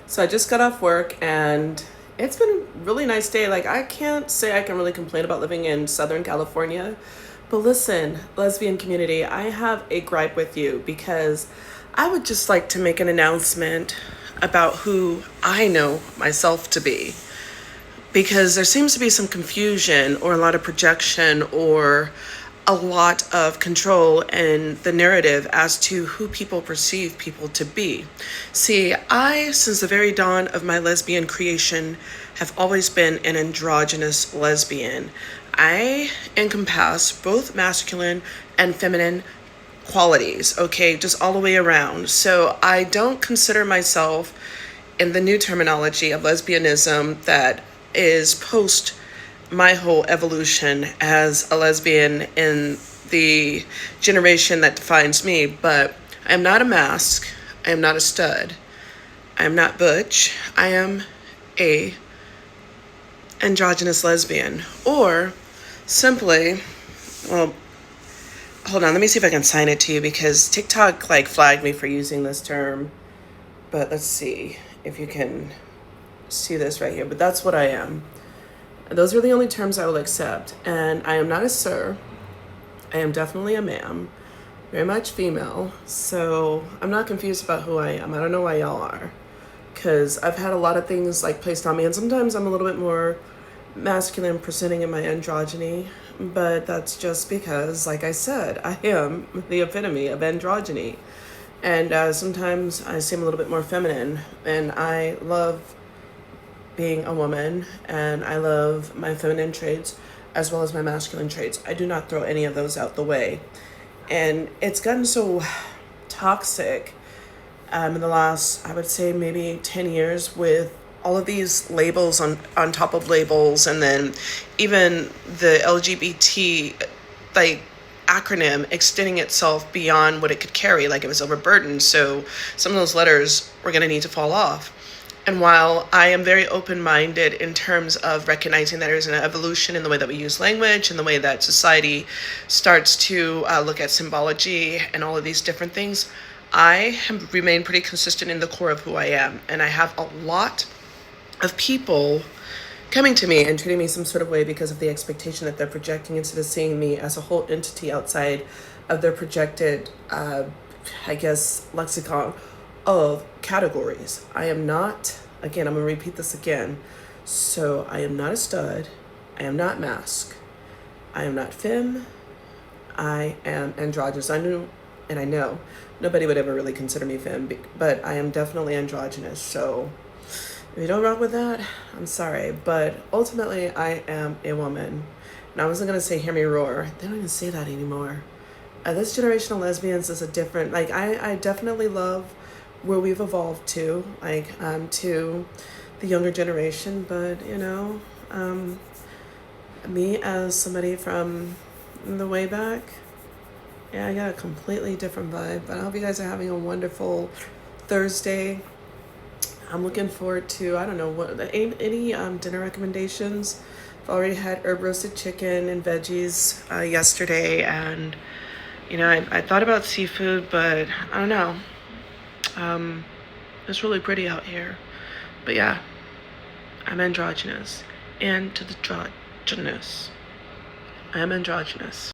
So I just got off work and it's been a really nice day. Like, I can't say I can really complain about living in Southern California. But listen, lesbian community, I have a gripe with you because I would just like to make an announcement about who I know myself to be, because there seems to be some confusion or a lot of projection or a lot of control in the narrative as to who people perceive people to be. See, I, since the very dawn of my lesbian creation, have always been an androgynous lesbian. I encompass both masculine and feminine qualities, okay, just all the way around. So I don't consider myself, in the new terminology of lesbianism that is post my whole evolution as a lesbian in the generation that defines me, but I am not a mask. I am not a stud. I am not butch. I am a androgynous lesbian, or simply, well, hold on, let me see if I can sign it to you because TikTok like flagged me for using this term. But let's see if you can see this right here. But that's what I am. Those are the only terms I will accept. And I am not a sir. I am definitely a ma'am. Very much female. So I'm not confused about who I am. I don't know why y'all are. Because I've had a lot of things like placed on me. And sometimes I'm a little bit more masculine presenting in my androgyny. But that's just because, like I said, I am the epitome of androgyny. And sometimes I seem a little bit more feminine. And I love being a woman, and I love my feminine traits as well as my masculine traits. I do not throw any of those out the way. And it's gotten so toxic in the last, I would say, maybe 10 years with all of these labels on top of labels, and then even the LGBT like acronym extending itself beyond what it could carry, like it was overburdened. So some of those letters were going to need to fall off. And while I am very open-minded in terms of recognizing that there's an evolution in the way that we use language and the way that society starts to look at symbology and all of these different things, I have remained pretty consistent in the core of who I am. And I have a lot of people coming to me and treating me some sort of way because of the expectation that they're projecting, instead of seeing me as a whole entity outside of their projected, lexicon of categories. I am not, again, I'm gonna repeat this again. So I am not a stud. I am not mask. I am not femme. I am androgynous. I know nobody would ever really consider me femme, but I am definitely androgynous. So if you don't rock with that, I'm sorry. But ultimately, I am a woman. And I wasn't gonna say hear me roar. They don't even say that anymore. This generation of lesbians is a different, like, I definitely love where we've evolved to, like, to the younger generation. But, me as somebody from the way back, yeah, I got a completely different vibe. But I hope you guys are having a wonderful Thursday. I'm looking forward to, I don't know, what any dinner recommendations. I've already had herb roasted chicken and veggies yesterday, and I thought about seafood, but I don't know. It's really pretty out here. But yeah, I'm androgynous. And to the androgynous. I am androgynous.